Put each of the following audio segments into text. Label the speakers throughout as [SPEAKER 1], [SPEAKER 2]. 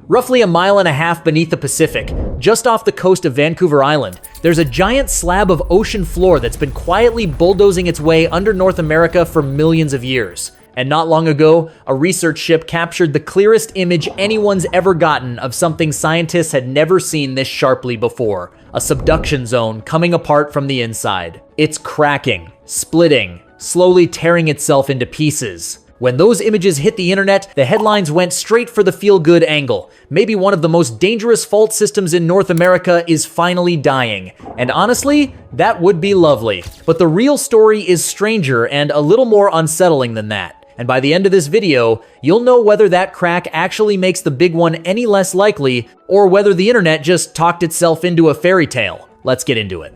[SPEAKER 1] Roughly a mile and a half beneath the Pacific, just off the coast of Vancouver Island, there's a giant slab of ocean floor that's been quietly bulldozing its way under North America for millions of years. And not long ago, a research ship captured the clearest image anyone's ever gotten of something scientists had never seen this sharply before: a subduction zone coming apart from the inside. It's cracking, splitting, slowly tearing itself into pieces. When those images hit the internet, the headlines went straight for the feel-good angle. Maybe one of the most dangerous fault systems in North America is finally dying. And honestly, that would be lovely. But the real story is stranger and a little more unsettling than that. And by the end of this video, you'll know whether that crack actually makes the big one any less likely, or whether the internet just talked itself into a fairy tale. Let's get into it.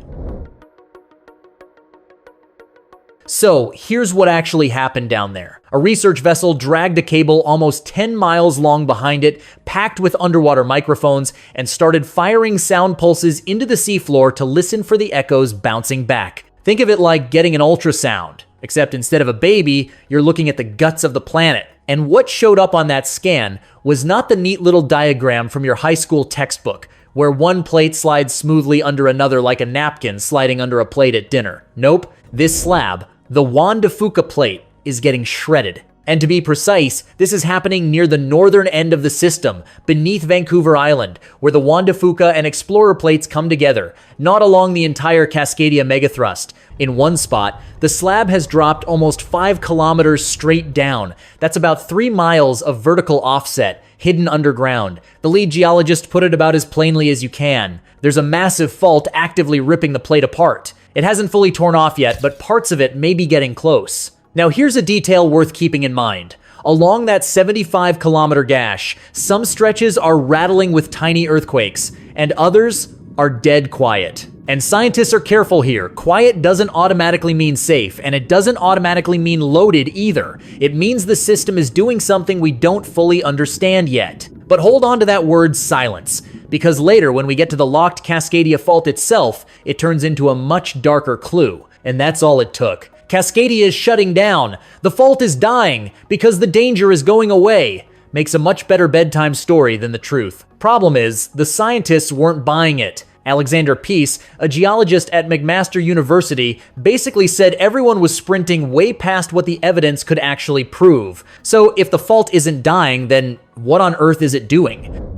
[SPEAKER 1] So, here's what actually happened down there. A research vessel dragged a cable almost 10 miles long behind it, packed with underwater microphones, and started firing sound pulses into the seafloor to listen for the echoes bouncing back. Think of it like getting an ultrasound, except instead of a baby, you're looking at the guts of the planet. And what showed up on that scan was not the neat little diagram from your high school textbook, where one plate slides smoothly under another like a napkin sliding under a plate at dinner. Nope, this slab, the Juan de Fuca plate, is getting shredded. And to be precise, this is happening near the northern end of the system, beneath Vancouver Island, where the Juan de Fuca and Explorer plates come together, not along the entire Cascadia megathrust. In one spot, the slab has dropped almost 5 kilometers straight down. That's about 3 miles of vertical offset, hidden underground. The lead geologist put it about as plainly as you can. There's a massive fault actively ripping the plate apart. It hasn't fully torn off yet, but parts of it may be getting close. Now here's a detail worth keeping in mind. Along that 75-kilometer gash, some stretches are rattling with tiny earthquakes, and others are dead quiet. And scientists are careful here. Quiet doesn't automatically mean safe, and it doesn't automatically mean loaded either. It means the system is doing something we don't fully understand yet. But hold on to that word silence, because later when we get to the locked Cascadia fault itself, it turns into a much darker clue. And that's all it took. Cascadia is shutting down. The fault is dying because the danger is going away. Makes a much better bedtime story than the truth. Problem is, the scientists weren't buying it. Alexander Peace, a geologist at McMaster University, basically said everyone was sprinting way past what the evidence could actually prove. So if the fault isn't dying, then what on earth is it doing?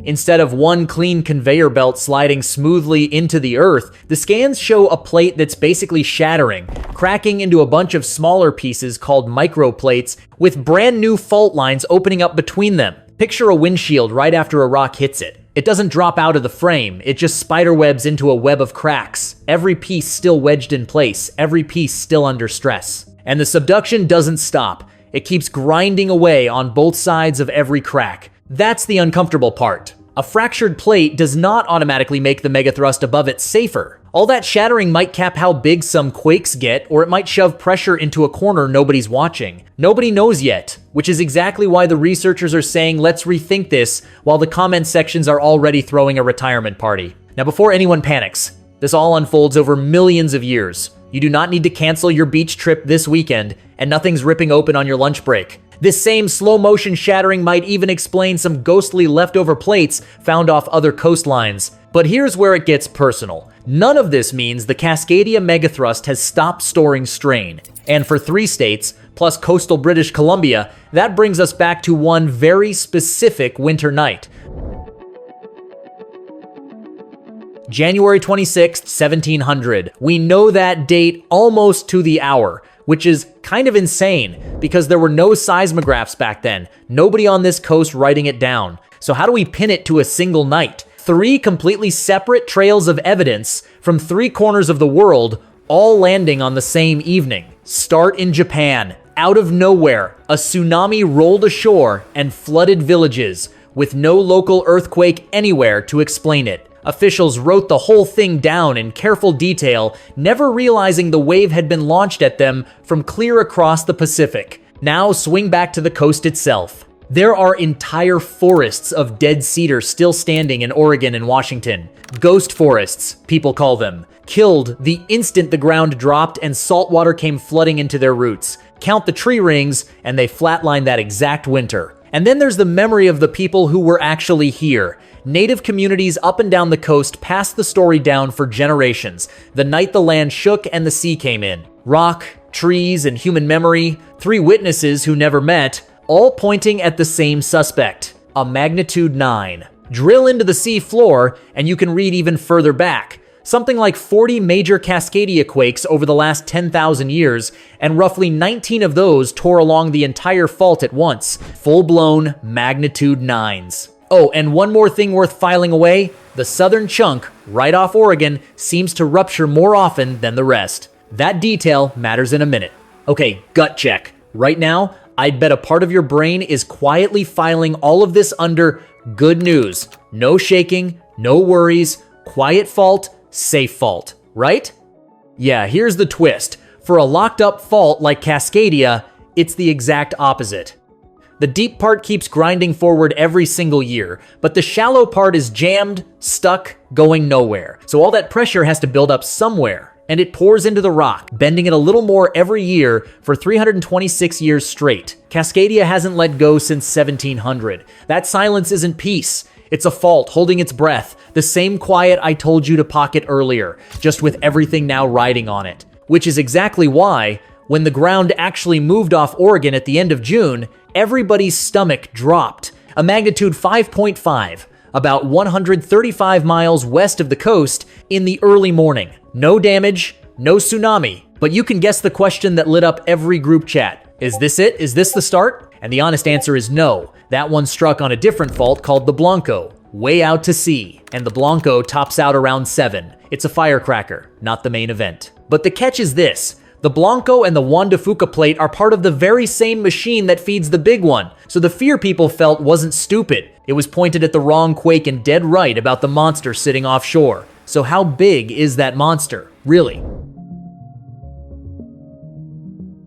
[SPEAKER 1] Instead of one clean conveyor belt sliding smoothly into the earth, the scans show a plate that's basically shattering, cracking into a bunch of smaller pieces called microplates, with brand new fault lines opening up between them. Picture a windshield right after a rock hits it. It doesn't drop out of the frame, it just spiderwebs into a web of cracks, every piece still wedged in place, every piece still under stress. And the subduction doesn't stop. It keeps grinding away on both sides of every crack. That's the uncomfortable part. A fractured plate does not automatically make the megathrust above it safer. All that shattering might cap how big some quakes get, or it might shove pressure into a corner nobody's watching. Nobody knows yet, which is exactly why the researchers are saying let's rethink this, while the comment sections are already throwing a retirement party. Now before anyone panics, this all unfolds over millions of years. You do not need to cancel your beach trip this weekend, and nothing's ripping open on your lunch break. This same slow-motion shattering might even explain some ghostly leftover plates found off other coastlines. But here's where it gets personal. None of this means the Cascadia megathrust has stopped storing strain. And for 3 states, plus coastal British Columbia, that brings us back to one very specific winter night. January 26th, 1700. We know that date almost to the hour, which is kind of insane because there were no seismographs back then. Nobody on this coast writing it down. So how do we pin it to a single night? 3 completely separate trails of evidence from 3 corners of the world, all landing on the same evening. Start in Japan. Out of nowhere, a tsunami rolled ashore and flooded villages, with no local earthquake anywhere to explain it. Officials wrote the whole thing down in careful detail, never realizing the wave had been launched at them from clear across the Pacific. Now swing back to the coast itself. There are entire forests of dead cedar still standing in Oregon and Washington. Ghost forests, people call them. Killed the instant the ground dropped and salt water came flooding into their roots. Count the tree rings, and they flatlined that exact winter. And then there's the memory of the people who were actually here. Native communities up and down the coast passed the story down for generations, the night the land shook and the sea came in. Rock, trees, and human memory, 3 witnesses who never met, all pointing at the same suspect, a magnitude 9. Drill into the sea floor, and you can read even further back. Something like 40 major Cascadia quakes over the last 10,000 years, and roughly 19 of those tore along the entire fault at once. Full-blown magnitude 9s. Oh, and one more thing worth filing away, the southern chunk, right off Oregon, seems to rupture more often than the rest. That detail matters in a minute. Okay, gut check. Right now, I'd bet a part of your brain is quietly filing all of this under good news. No shaking, no worries, quiet fault, safe fault, right? Yeah, here's the twist. For a locked up fault like Cascadia, it's the exact opposite. The deep part keeps grinding forward every single year, but the shallow part is jammed, stuck, going nowhere. So all that pressure has to build up somewhere, and it pours into the rock, bending it a little more every year for 326 years straight. Cascadia hasn't let go since 1700. That silence isn't peace. It's a fault holding its breath, the same quiet I told you to pocket earlier, just with everything now riding on it. Which is exactly why, when the ground actually moved off Oregon at the end of June, everybody's stomach dropped. A magnitude 5.5, about 135 miles west of the coast in the early morning. No damage, no tsunami, but you can guess the question that lit up every group chat. Is this it? Is this the start? And the honest answer is no. That one struck on a different fault called the Blanco, way out to sea, and the Blanco tops out around 7. It's a firecracker, not the main event. But the catch is this. The Blanco and the Juan de Fuca plate are part of the very same machine that feeds the big one, so the fear people felt wasn't stupid. It was pointed at the wrong quake and dead right about the monster sitting offshore. So how big is that monster, really?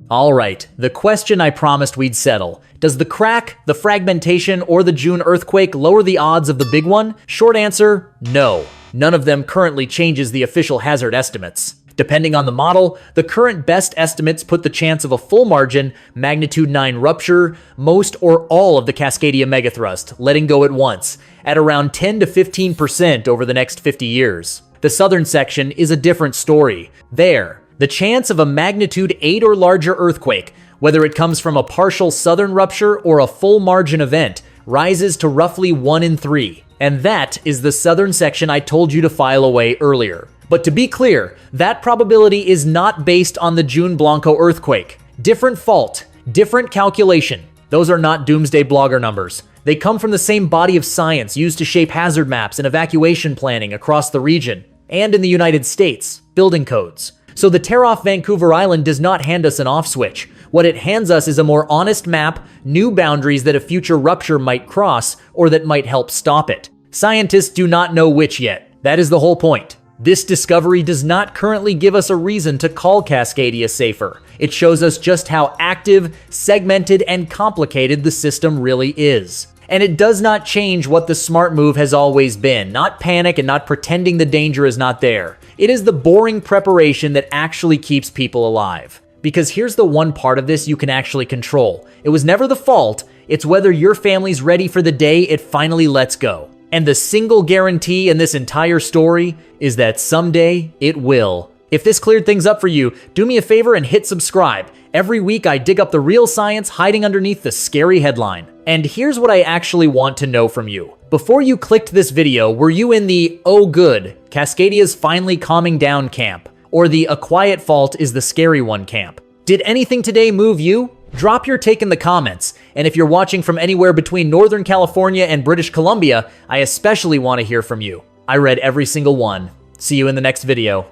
[SPEAKER 1] All right, the question I promised we'd settle. Does the crack, the fragmentation, or the June earthquake lower the odds of the big one? Short answer, no. None of them currently changes the official hazard estimates. Depending on the model, the current best estimates put the chance of a full margin, magnitude 9 rupture, most or all of the Cascadia megathrust, letting go at once, at around 10 to 15% over the next 50 years. The southern section is a different story. There, the chance of a magnitude 8 or larger earthquake, whether it comes from a partial southern rupture or a full margin event, rises to roughly 1 in 3. And that is the southern section I told you to file away earlier. But to be clear, that probability is not based on the June Blanco earthquake. Different fault, different calculation. Those are not doomsday blogger numbers. They come from the same body of science used to shape hazard maps and evacuation planning across the region, and in the United States, building codes. So the tear off Vancouver Island does not hand us an off switch. What it hands us is a more honest map, new boundaries that a future rupture might cross, or that might help stop it. Scientists do not know which yet. That is the whole point. This discovery does not currently give us a reason to call Cascadia safer. It shows us just how active, segmented, and complicated the system really is. And it does not change what the smart move has always been, not panic and not pretending the danger is not there. It is the boring preparation that actually keeps people alive. Because here's the one part of this you can actually control. It was never the fault, it's whether your family's ready for the day it finally lets go. And the single guarantee in this entire story is that someday it will. If this cleared things up for you, do me a favor and hit subscribe. Every week I dig up the real science hiding underneath the scary headline. And here's what I actually want to know from you. Before you clicked this video, were you in the "oh good, Cascadia's finally calming down" camp? Or the "a quiet fault is the scary one" camp? Did anything today move you? Drop your take in the comments, and if you're watching from anywhere between Northern California and British Columbia, I especially want to hear from you. I read every single one. See you in the next video.